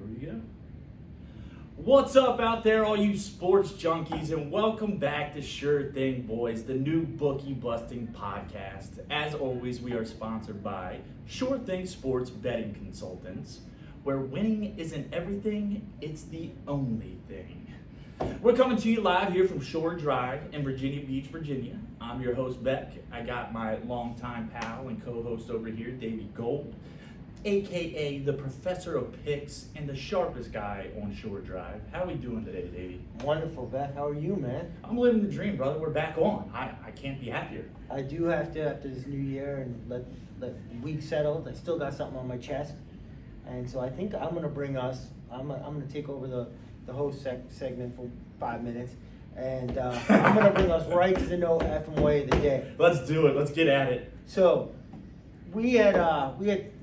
we go. What's up out there, all you sports junkies, and welcome back to Sure Thing Boys, the new bookie busting podcast. As always, we are sponsored by Sure Thing Sports Betting Consultants, where winning isn't everything, it's the only thing. We're coming to you live here from Shore Drive in Virginia Beach, Virginia. I'm your host, Vec. I got my longtime pal and co-host over here, Davey Gold, a.k.a. the professor of picks and the sharpest guy on Shore Drive. How are we doing today, Davey? Wonderful, Beth. How are you, man? I'm living the dream, brother. We're back on. I can't be happier. I do have to, after this new year, and let the week settle. I still got something on my chest. And so I think I'm going to bring us, I'm going to take over the host segment for 5 minutes. And I'm going to bring us right to the no effing way of the day. Let's do it. Let's get at it. So we had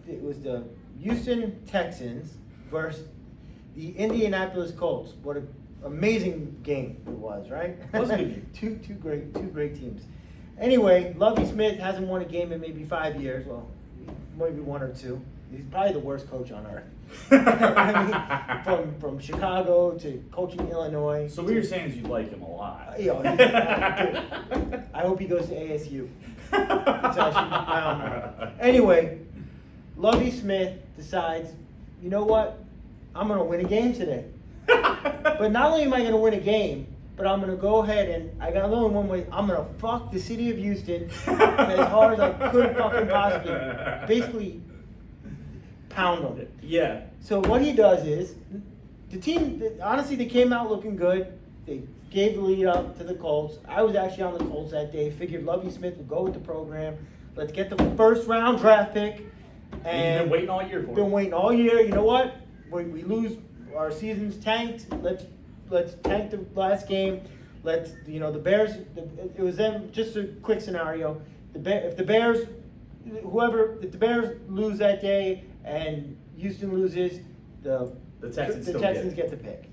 it was the Houston Texans versus the Indianapolis Colts. What an amazing game it was, right? It was a good game. two great teams. Anyway, Lovie Smith hasn't won a game in maybe 5 years. Well, maybe 1 or 2. He's probably the worst coach on earth. I mean, from Chicago to coaching Illinois. So what you're saying is you like him a lot. I hope he goes to ASU. It's actually my honor. Anyway, Lovie Smith decides, you know what? I'm going to win a game today. But not only am I going to win a game, but I'm going to go ahead and I got only one way. I'm going to fuck the city of Houston as hard as I could fucking possibly. Basically, pound them. Yeah. So what he does is, the team, honestly, they came out looking good. They gave the lead up to the Colts. I was actually on the Colts that day. Figured Lovie Smith would go with the program. Let's get the first round draft pick. And you've been waiting all year for it. Been waiting all year. You know what? We lose. Our season's tanked. Let's tank the last game. The Bears. It was them. Just a quick scenario. If the Bears lose that day and Houston loses, the Texans get the pick.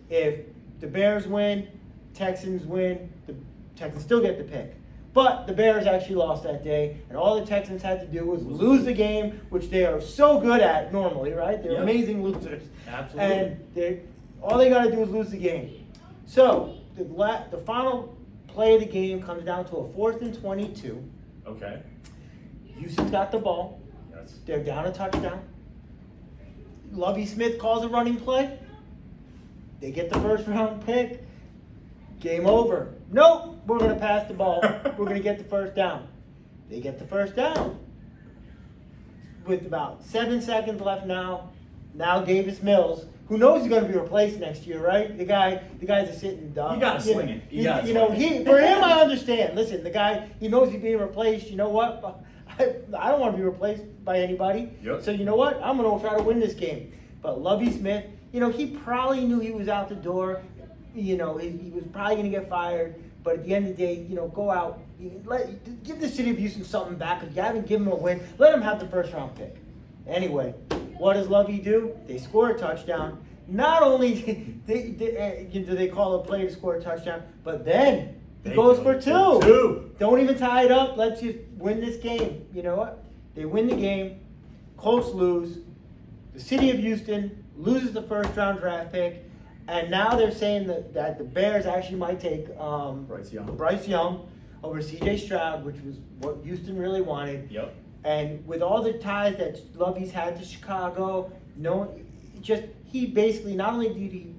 If the Bears win, Texans win, the Texans still get the pick. But the Bears actually lost that day, and all the Texans had to do was lose the game, which they are so good at normally, right? They're amazing losers. Absolutely. And all they got to do is lose the game. So the final play of the game comes down to a 4th and 22. Okay. Houston's got the ball. Yes. They're down a touchdown. Lovie Smith calls a running play. They get the first round pick. Game over. Nope, we're going to pass the ball. We're going to get the first down. They get the first down. With about 7 seconds left now Davis Mills, who knows he's going to be replaced next year, right? The guy's a sitting duck. You got to sling it. For him, I understand. Listen, the guy, he knows he's being replaced. You know what? I don't want to be replaced by anybody. Yep. So you know what? I'm going to try to win this game. But Lovie Smith, he probably knew he was out the door. He was probably going to get fired. But at the end of the day, go out. Give the city of Houston something back. If you haven't given them a win, let them have the first round pick. Anyway, what does Lovie do? They score a touchdown. Not only do they call a play to score a touchdown, but then he goes for two. Don't even tie it up. Let's just win this game. You know what? They win the game. Colts lose. The city of Houston loses the first round draft pick. And now they're saying that the Bears actually might take Bryce Young over C.J. Stroud, which was what Houston really wanted. Yep. And with all the ties that Lovie's had to Chicago, he basically not only did he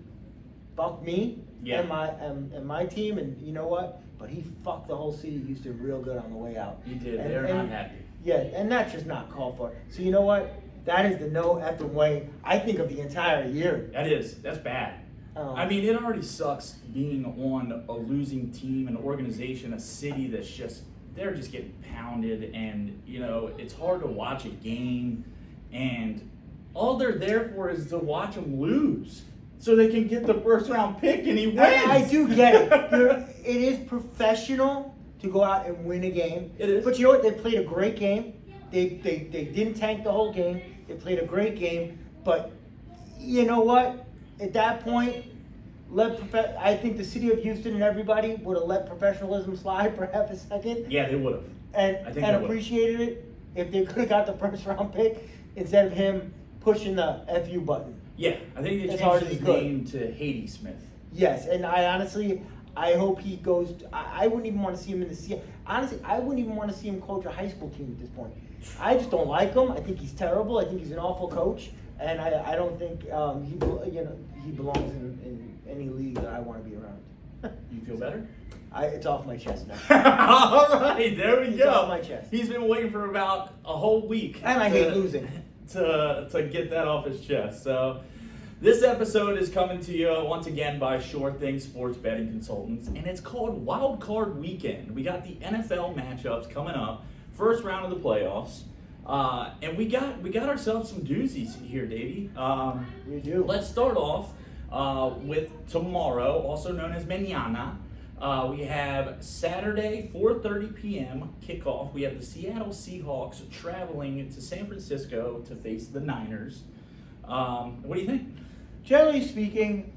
fuck me and my team, and you know what, but he fucked the whole city of Houston real good on the way out. He did. They're not happy. Yeah, and that's just not called for. So you know what? That is the no effing way, I think, of the entire year. That's bad. It already sucks being on a losing team, an organization, a city that's they're just getting pounded, and it's hard to watch a game, and all they're there for is to watch them lose so they can get the first round pick and he wins. I do get it. It is professional to go out and win a game. It is. But you know what? They played a great game. They didn't tank the whole game. They played a great game. But you know what? At that point, I think the city of Houston and everybody would have let professionalism slide for half a second. Yeah, they would have. And appreciated it if they could have got the first round pick instead of him pushing the FU button. Yeah, I think they As hard changed as his he could. name to Haiti Smith. Yes, and I honestly, I hope he goes. I wouldn't even want to see him in the Seattle. Honestly, I wouldn't even want to see him coach a high school team at this point. I just don't like him. I think he's terrible. I think he's an awful coach, and I don't think he belongs in any league that I want to be around. You feel better? It's off my chest now. All right, there we It's go. off my chest. He's been waiting for about a whole week. And I hate losing. To get that off his chest. So this episode is coming to you once again by Sure Thing Sports Betting Consultants, and it's called Wildcard Weekend. We got the NFL matchups coming up, first round of the playoffs, and we got ourselves some doozies here, Davey. We do. Let's start off with tomorrow, also known as Mañana. We have Saturday, 4:30 p.m. kickoff. We have the Seattle Seahawks traveling to San Francisco to face the Niners. What do you think? Generally speaking,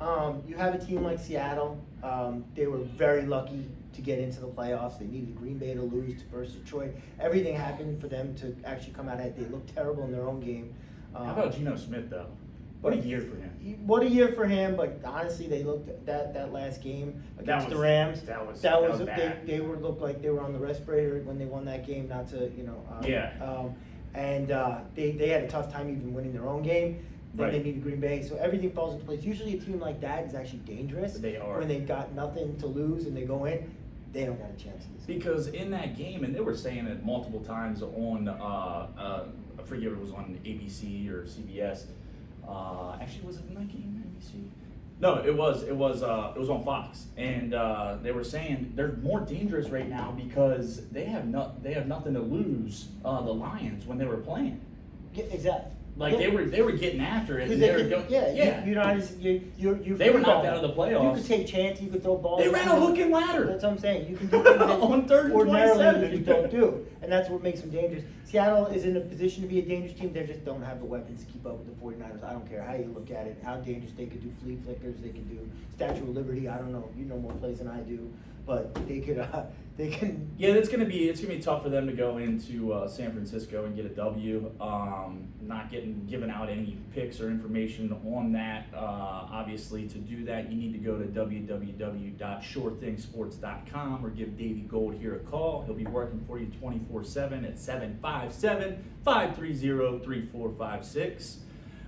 you have a team like Seattle. They were very lucky to get into the playoffs. They needed Green Bay to lose versus Detroit. Everything happened for them to actually come out ahead. They looked terrible in their own game. How about Geno Smith, though? What a year for him. What a year for him, but honestly, they looked at that last game against the Rams. That was bad. They looked like they were on the respirator when they won that game. Not to they had a tough time even winning their own game. Then Right. they needed Green Bay, so everything falls into place. Usually, a team like that is actually dangerous. They are. When they got nothing to lose and they go in, they don't got a chance in this game. Because in that game, and they were saying it multiple times on, I forget if it was on ABC or CBS. Actually, was it in that game, NBC? No, it was on Fox, and they were saying they're more dangerous right now because they have nothing to lose. The Lions when they were playing, Yeah, exactly. like they were getting after it. And They they were could, going, you know, you're They were knocked freeballing. out of the playoffs. You could take chances, you could throw balls. They ran a hook and ladder. That's what I'm saying. You can do things that On third and ordinarily 27. you just don't do, and that's what makes them dangerous. Seattle is in a position to be a dangerous team. They just don't have the weapons to keep up with the 49ers. I don't care how you look at it, how dangerous they could do flea flickers, they could do Statue of Liberty. I don't know. You know more plays than I do, but they could. They can. Yeah, it's gonna be tough for them to go into San Francisco and get a W. Not given out any picks or information on that. Obviously, to do that, you need to go to www.shorethingsports.com or give Davey Gold here a call. He'll be working for you 24/7 at 757-530-3456.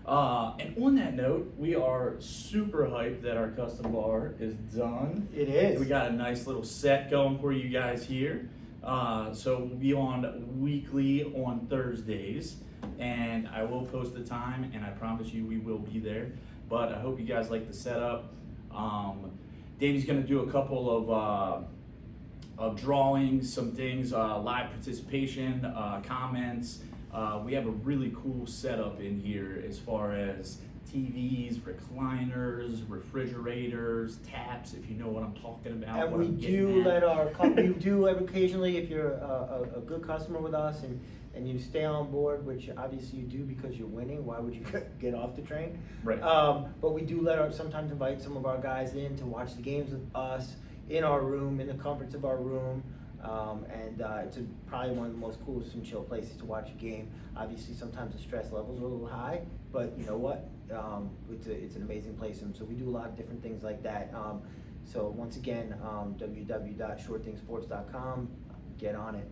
And on that note, we are super hyped that our custom bar is done. It is. We got a nice little set going for you guys here. So we'll be on weekly on Thursdays, and I will post the time, and I promise you we will be there. But I hope you guys like the setup. Davey's gonna do a couple of drawings, some things, live participation, comments. We have a really cool setup in here as far as TVs, recliners, refrigerators, taps, if you know what I'm talking about. And what we I'm do getting let at. you do occasionally, if you're a good customer with us and you stay on board, which obviously you do because you're winning. Why would you get off the train? Right. But we do sometimes invite some of our guys in to watch the games with us in our room, in the comforts of our room. It's probably one of the most coolest and chill places to watch a game. Obviously, sometimes the stress levels are a little high, but you know what? It's an amazing place, and so we do a lot of different things like that. So once again, www.shorethingsports.com. Get on it.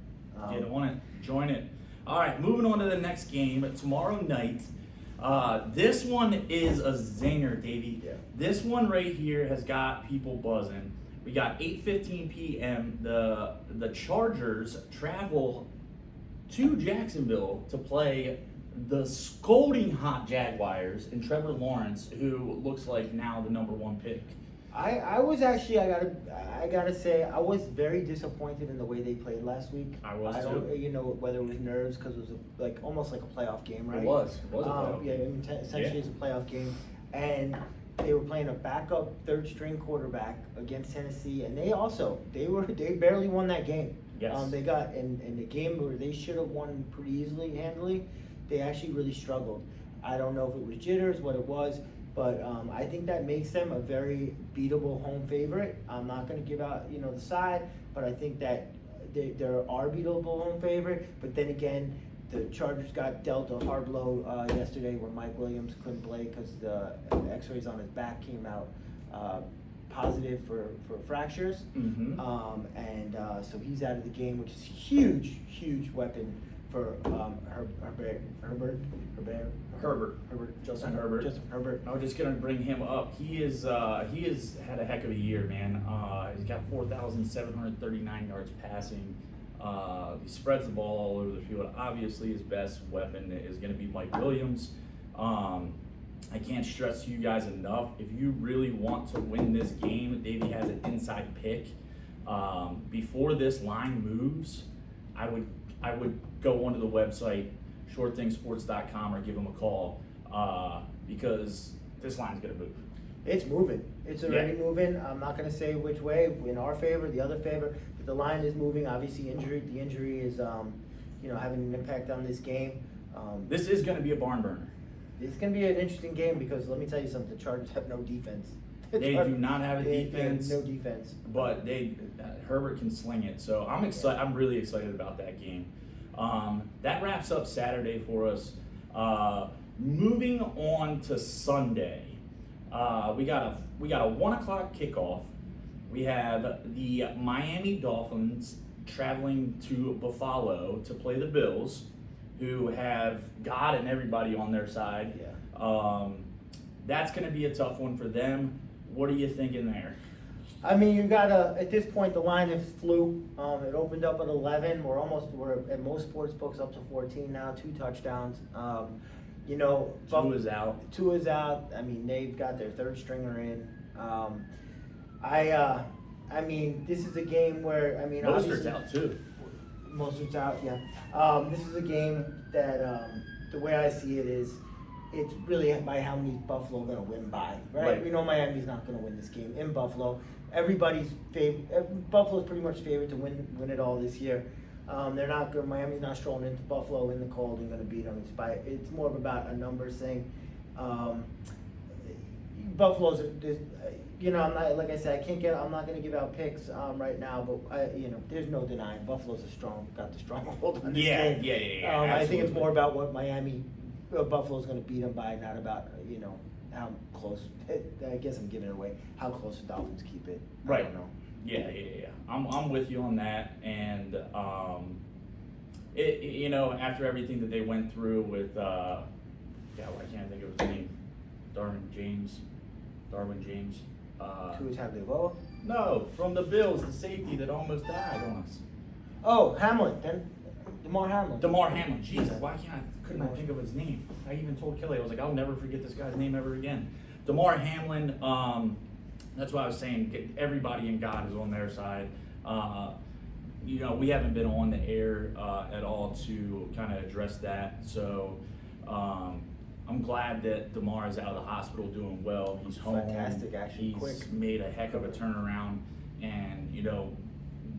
Get on it. Join it. All right, moving on to the next game tomorrow night. This one is a zinger, Davey. Yeah. This one right here has got people buzzing. We got 8:15 p.m. The Chargers travel to Jacksonville to play the scolding hot Jaguars and Trevor Lawrence, who looks like now the #1 pick. I was actually, I gotta say, I was very disappointed in the way they played last week. I was don't, too. you know, whether it was nerves because it was almost like a playoff game, right? It was a playoff Yeah, game. essentially it's a playoff game, and they were playing a backup third string quarterback against Tennessee, and they barely won that game. Yes. They got in the game where they should have won pretty easily, handily. They actually really struggled. I don't know if it was jitters, what it was. But I think that makes them a very beatable home favorite. I'm not going to give out, the side, but I think that they're our beatable home favorite. But then again, The Chargers got dealt a hard blow yesterday where Mike Williams couldn't play because the X-rays on his back came out positive for fractures, so he's out of the game, which is huge weapon for Justin Herbert. I was just gonna bring him up. He has had a heck of a year, man. He's got 4,739 yards passing. He spreads the ball all over the field. Obviously, his best weapon is going to be Mike Williams. I can't stress to you guys enough. If you really want to win this game, Davey has an inside pick. Before this line moves, I would go onto the website, shortthingsports.com, or give him a call because this line's going to move. It's moving. It's already moving. I'm not going to say which way, in our favor, the other favor, but the line is moving. Obviously, the injury is, having an impact on this game. This is going to be a barn burner. It's going to be an interesting game because let me tell you something. The Chargers have no defense. They do not have a defense. They have no defense. But Herbert can sling it. So I'm excited. I'm really excited about that game. That wraps up Saturday for us. Moving on to Sunday. We got a 1:00 kickoff. We have the Miami Dolphins traveling to Buffalo to play the Bills, who have God and everybody on their side. Yeah. That's going to be a tough one for them. What are you thinking there? I mean, you got at this point the line has flew. It opened up at 11. We're at most sports books up to 14 now. 2 touchdowns. Tua is out. Tua's out. I mean, they've got their third stringer in. I mean, this is a game where Mostert's out too. Mostert's out, yeah. This is a game that the way I see it is, it's really by how many Buffalo going to win by, right? We know Miami's not going to win this game in Buffalo. Buffalo's pretty much favored to win it all this year. They're not good. Miami's not strolling into Buffalo in the cold and going to beat them. It's more of about a numbers thing. Buffalo's, I'm not, like I said, I'm not going to give out picks right now, but there's no denying Buffalo's got the stronghold on this game. Yeah. I think it's more about what Buffalo's going to beat them by, not about how close. I guess I'm giving it away. How close the Dolphins keep it. Right. I don't know. Yeah. I'm with you on that, and after everything that they went through with, I can't think of his name, Darwin James. Tua Tagovailoa? No, from the Bills, the safety that almost died on us. Oh, Hamlin. Then Damar Hamlin. Jeez, couldn't I think of his name? I even told Kelly, I was like, I'll never forget this guy's name ever again. Damar Hamlin. That's what I was saying. Everybody in God is on their side. We haven't been on the air at all to kind of address that. So I'm glad that Damar is out of the hospital doing well. He's home. Fantastic, actually. He's made a heck of a turnaround. And,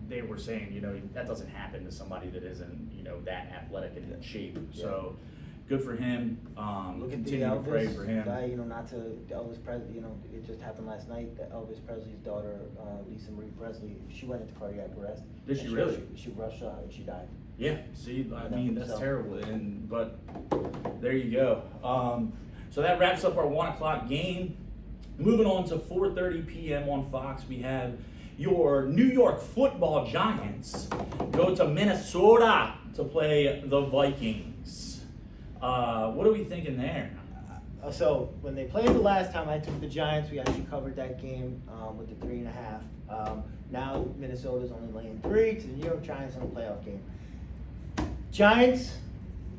they were saying, that doesn't happen to somebody that isn't, that athletic and in shape. Yeah. So good for him. Look at continue to pray for him. Guy, not to Elvis Presley, it just happened last night that Elvis Presley's daughter, Lisa Marie Presley, she went into cardiac arrest. Did she really? She rushed and she died. Yeah, see, that's terrible. But there you go. So that wraps up our 1:00 game. Moving on to 4:30 p.m. on Fox, we have your New York Football Giants go to Minnesota to play the Vikings. What are we thinking there? So when they played the last time, I took the Giants. We actually covered that game with the 3.5. Now Minnesota's only laying 3 to the New York Giants in a playoff game. Giants,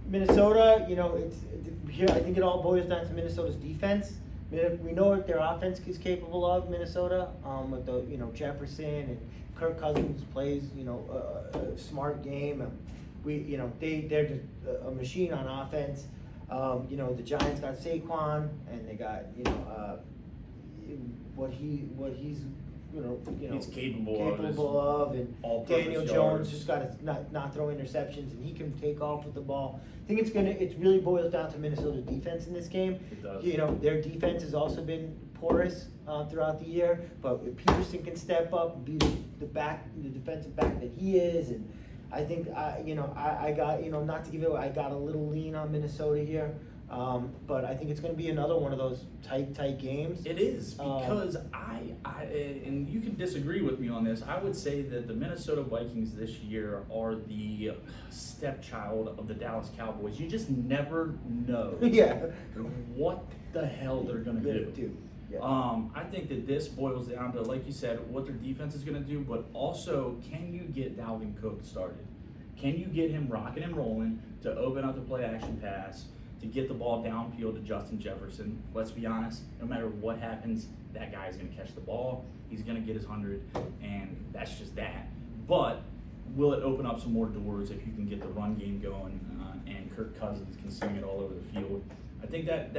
Minnesota. I think it all boils down to Minnesota's defense. We know what their offense is capable of, Minnesota, with the Jefferson and Kirk Cousins plays a smart game. They're just a machine on offense. The Giants got Saquon and they got what he's he's capable of, and Daniel Jones just got to not throw interceptions, and he can take off with the ball. I think it really boils down to Minnesota's defense in this game. It does. Their defense has also been porous throughout the year, but if Peterson can step up and be the defensive back that he is, and I think I got not to give it away. I got a little lean on Minnesota here. But I think it's going to be another one of those tight games. It is, because and you can disagree with me on this, I would say that the Minnesota Vikings this year are the stepchild of the Dallas Cowboys. You just never know what the hell they're going to do. Yeah. I think that this boils down to, like you said, what their defense is going to do, but also, can you get Dalvin Cook started? Can you get him rocking and rolling to open up the play action pass, to get the ball downfield to Justin Jefferson? Let's be honest, no matter what happens, that guy's going to catch the ball. He's going to get his 100, and that's just that. But will it open up some more doors if you can get the run game going and Kirk Cousins can sling it all over the field? I think that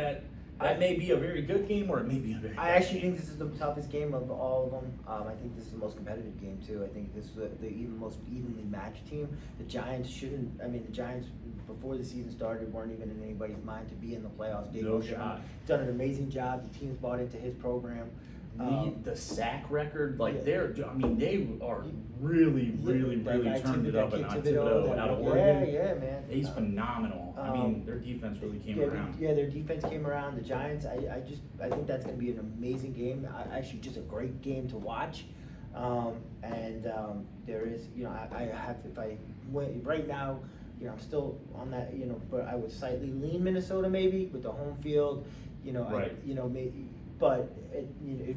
may be a very good game, or it may be a very. I actually think this is the toughest game of all of them. I think this is the most competitive game too. I think this is the most evenly matched team. The Giants shouldn't. I mean, the Giants before the season started weren't even in anybody's mind to be in the playoffs. No shot. Done an amazing job. The team's bought into his program. The sack record, like they are really turned it up. And Thibodeau out of Oregon, man, he's phenomenal. I mean, their defense really came around. Their defense came around. The Giants, I think that's going to be an amazing game. Actually, just a great game to watch. There is, I have, if I went right now, I'm still on that, but I would slightly lean Minnesota maybe with the home field, Right. Maybe. But it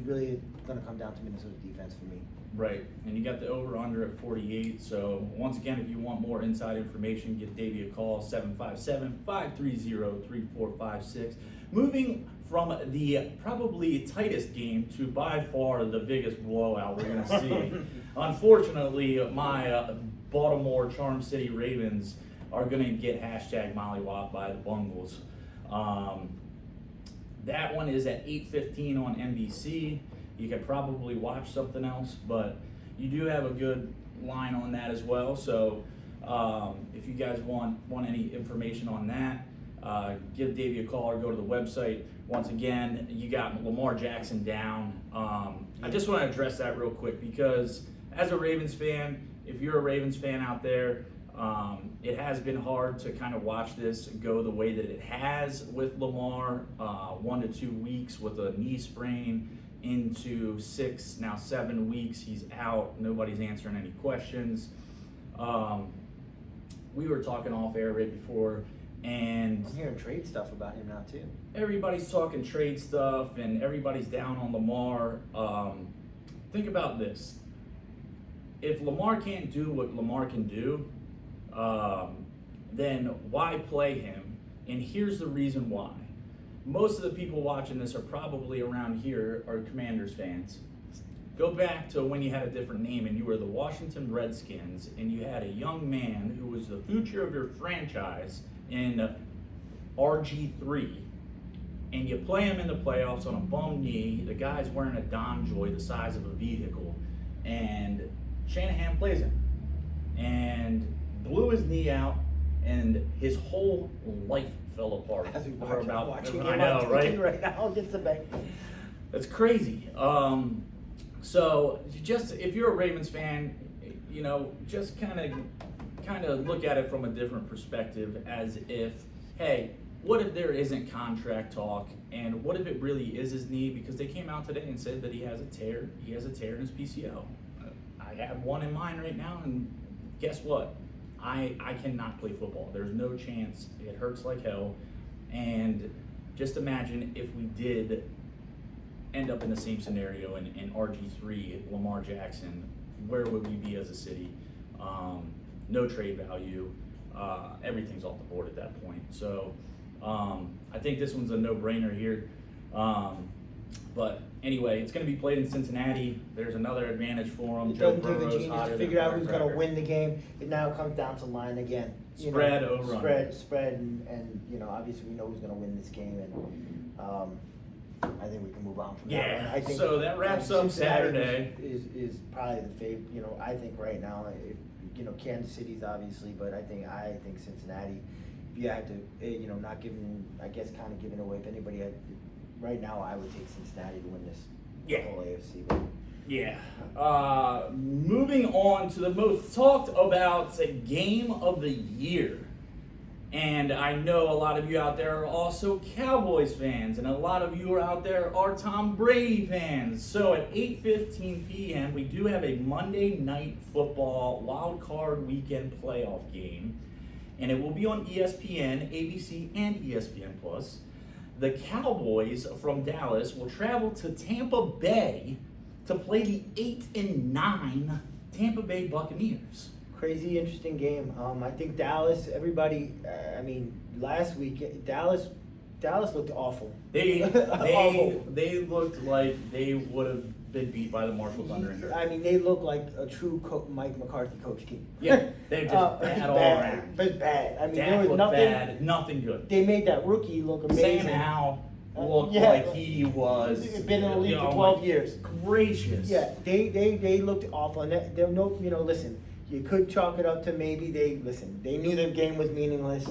really is going to come down to Minnesota's defense for me. Right, and you got the over-under at 48. So once again, if you want more inside information, give Davey a call, 757-530-3456. Moving from the probably tightest game to by far the biggest blowout we're going to see. Unfortunately, my Baltimore Charm City Ravens are going to get #mollywopped by the Bungles. That one is at 8:15 on NBC. You could probably watch something else, but you do have a good line on that as well. So if you guys want any information on that, give Davey a call or go to the website. Once again, you got Lamar Jackson down. I just want to address that real quick because as a Ravens fan, if you're a Ravens fan out there, it has been hard to kind of watch this go the way that it has with Lamar. 1 to 2 weeks with a knee sprain into 6, now 7 weeks. He's out. Nobody's answering any questions. We were talking off air right before, and I'm hearing trade stuff about him now too. Everybody's talking trade stuff, and everybody's down on Lamar. Think about this. If Lamar can't do what Lamar can do, then why play him? And here's the reason why. Most of the people watching this are probably around here are Commanders fans. Go back to when you had a different name and you were the Washington Redskins and you had a young man who was the future of your franchise in RG3, and you play him in the playoffs on a bum knee. The guy's wearing a DonJoy the size of a vehicle, and Shanahan plays him and blew his knee out, and his whole life fell apart. As we watching I know, right? Right now, get the bank. That's crazy. So just if you're a Ravens fan, just kind of look at it from a different perspective, as if, hey, what if there isn't contract talk, and what if it really is his knee? Because they came out today and said that he has a tear. He has a tear in his PCL. I have one in mine right now, and guess what? I cannot play football. There's no chance. It hurts like hell. And just imagine if we did end up in the same scenario in RG3, Lamar Jackson, where would we be as a city? No trade value. Everything's off the board at that point. So I think this one's a no-brainer here. But anyway, it's going to be played in Cincinnati. There's another advantage for them. It doesn't take a genius to figure out who's going to win the game. It now comes down to line again. Spread over. Spread, and obviously we know who's going to win this game, and I think we can move on from that. Yeah. I think, so that wraps up Saturday. Is probably the favorite. I think right now, Kansas City's obviously, but I think Cincinnati. If you had to, not giving, I guess, kind of giving away. If anybody had. Right now, I would take Cincinnati to win this whole AFC. Yeah. Moving on to the most talked about game of the year. And I know a lot of you out there are also Cowboys fans, and a lot of you out there are Tom Brady fans. So at 8:15 p.m., we do have a Monday Night Football Wildcard Weekend playoff game, and it will be on ESPN, ABC, and ESPN+. The Cowboys from Dallas will travel to Tampa Bay to play the 8-9 Tampa Bay Buccaneers. Crazy, interesting game. I think Dallas. Everybody. Last week Dallas looked awful. They Awful. they looked like they would have been beat by the Marshall Thunder. They look like a true Mike McCarthy coach team. Yeah, they're just bad all around. But bad. Dak there was looked nothing. Bad, nothing good. They made that rookie look amazing. Sam Howell looked yeah. like he was Been in the league for 12 years. Gracious. Yeah, they looked awful, and they're no. Listen, you could chalk it up to maybe they knew their game was meaningless,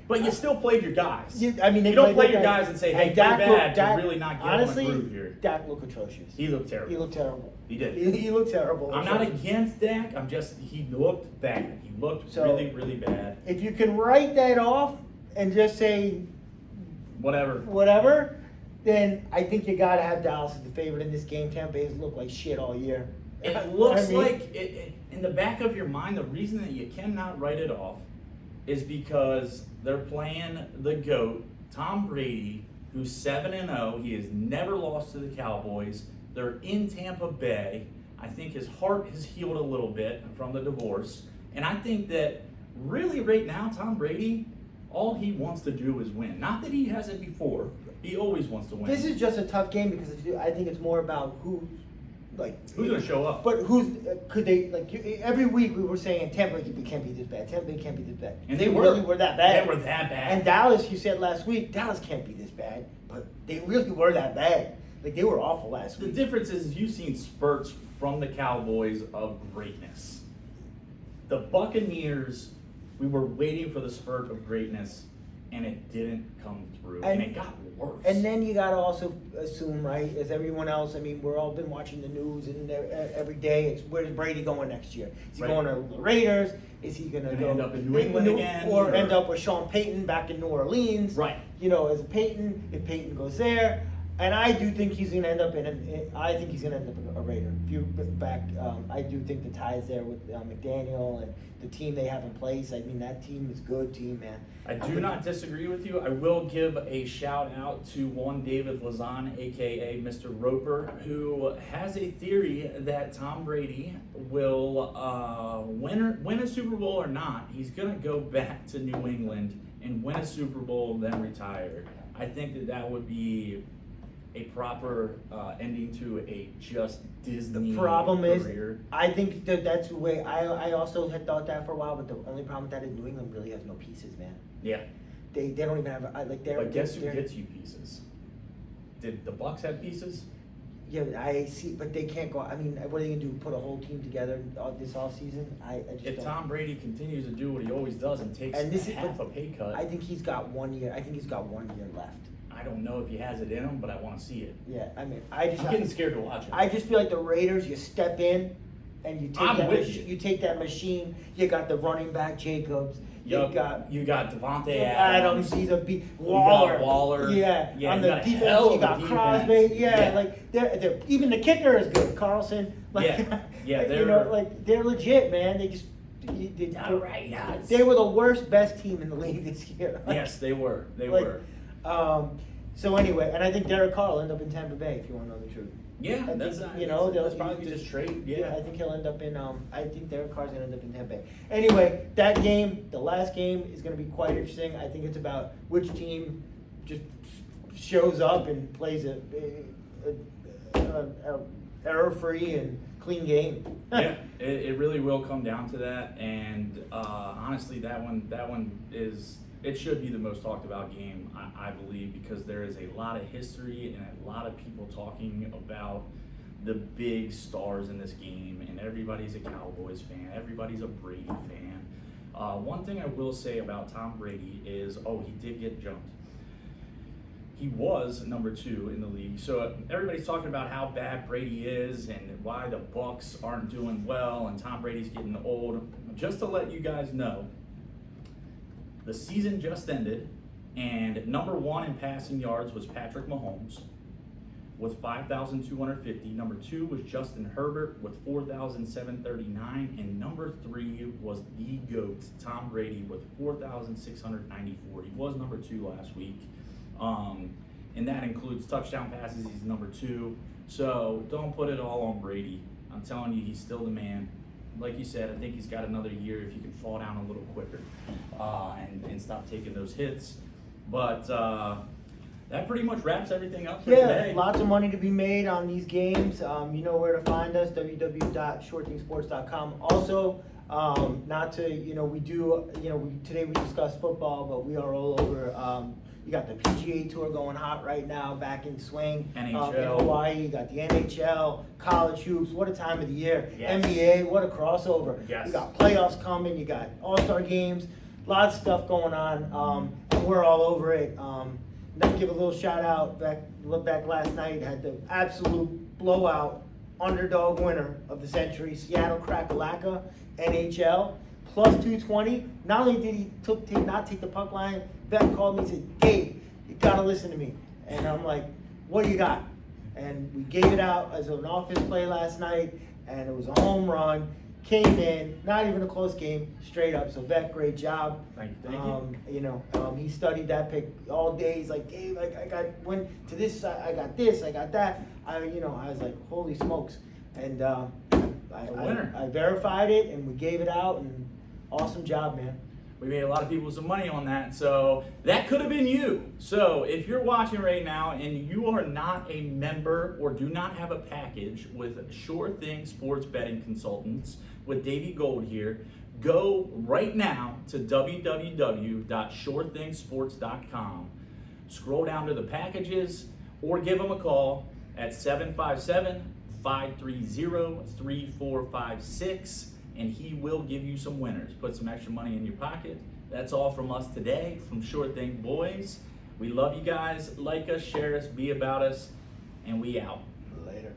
But you still played your guys. They you don't play your guys and say, "Hey, play bad," to really not get honestly, on the groove here. Dak looked atrocious. He looked terrible. He looked terrible. He did. He looked terrible. I'm not against Dak. He looked bad. He looked really, really bad. If you can write that off and just say whatever, then I think you got to have Dallas as the favorite in this game. Tampa Bay's looked like shit all year. It looks like, in the back of your mind, the reason that you cannot write it off is because they're playing the GOAT, Tom Brady, who's 7-0. He has never lost to the Cowboys. They're in Tampa Bay. I think his heart has healed a little bit from the divorce. And I think that really right now, Tom Brady, all he wants to do is win. Not that he hasn't before. He always wants to win. This is just a tough game because I think it's more about who's going to show up. But could they, every week we were saying Tampa Bay can't be this bad. Tampa Bay can't be this bad. And they really were that bad. They were that bad. And Dallas, you said last week, Dallas can't be this bad. But they really were that bad. They were awful last week. The difference is you've seen spurts from the Cowboys of greatness. The Buccaneers, we were waiting for the spurt of greatness, and it didn't come through, and it got worse. And then you got to also assume, right, as everyone else, we're all been watching the news, and every day it's where's Brady going next year? Is he going to the Raiders? Is he going to go end up in New England again? Or end up with Sean Payton back in New Orleans? Right. As if Payton goes there. And I do think he's going to end up in a Raider. If you back, I do think the tie is there with McDaniel and the team they have in place. That team is a good team, man. I do not disagree with you. I will give a shout out to one David Lazan, aka Mr. Roper, who has a theory that Tom Brady will win a Super Bowl or not. He's going to go back to New England and win a Super Bowl, then retire. I think that would be a proper ending to a just Disney The problem career. is, I think that's the way. I also had thought that for a while, but the only problem with that is New England really has no pieces, man. Yeah. They don't even have But guess who gets you pieces? Did the Bucs have pieces? Yeah, I see, but they can't go. What are they gonna do? Put a whole team together this offseason? I just If don't. Tom Brady continues to do what he always does and takes half a pay cut, I think he's got 1 year. I think he's got 1 year left. I don't know if he has it in him, but I want to see it. Yeah, I'm getting scared to watch it. I just feel like the Raiders, you step in and you take that machine. You got the running back Jacobs. You got Devontae Adams. He's a beat. Waller. Yeah. On the defense, you got Crosby. Yeah. They're even the kicker is good. Carlson. They're legit, man. They were the worst, best team in the league this year. Yes, they were. They were. So anyway, and I think Derek Carr will end up in Tampa Bay, if you want to know the truth. Yeah, that's probably just straight. Yeah, I think he'll end up in. I think Derek Carr's gonna end up in Tampa Bay. Anyway, that game, the last game, is gonna be quite interesting. I think it's about which team just shows up and plays a error-free and clean game. Yeah, it really will come down to that, and honestly, that one is. It should be the most talked about game, I believe, because there is a lot of history and a lot of people talking about the big stars in this game, and everybody's a Cowboys fan, everybody's a Brady fan. One thing I will say about Tom Brady is, he did get jumped. he was number 2 in the league. So everybody's talking about how bad Brady is and why the Bucs aren't doing well and Tom Brady's getting old. Just to let you guys know, the season just ended, and number 1 in passing yards was Patrick Mahomes with 5,250. Number 2 was Justin Herbert with 4,739. And number 3 was the GOAT, Tom Brady, with 4,694. He was number 2 last week. And that includes touchdown passes. He's number 2. So don't put it all on Brady. I'm telling you, he's still the man. Like you said, I think he's got another year if he can fall down a little quicker and stop taking those hits. But that pretty much wraps everything up for today. Lots of money to be made on these games. You know where to find us, www.shortthingsports.com. Also, not to, today we discussed football, but we are all over. You got the PGA Tour going hot right now, back in swing. NHL. In Hawaii, you got the NHL, college hoops. What a time of the year. Yes. NBA, what a crossover. Yes. You got playoffs coming. You got all-star games. Lots of stuff going on. And we're all over it. Let me give a little shout out. Look back last night, had the absolute blowout underdog winner of the century, Seattle Krakalaka, NHL, plus 220. Not only did he not take the puck line, Vec called me and said, Dave, you gotta listen to me. And I'm like, what do you got? And we gave it out as an office play last night, and it was a home run. Came in, not even a close game, straight up. So Vec, great job. Thank you. He studied that pick all day. He's like, Dave, went to this, I got this, I got that. I was like, holy smokes. And I verified it, and we gave it out, and awesome job, man. We made a lot of people some money on that, so that could have been you. So if you're watching right now and you are not a member or do not have a package with Sure Thing Sports Betting Consultants with Davey Gold here, go right now to www.shorethingsports.com. Scroll down to the packages or give them a call at 757-530-3456. And he will give you some winners. Put some extra money in your pocket. That's all from us today, from Sure Thing Boys. We love you guys. Like us, share us, be about us, and we out. Later.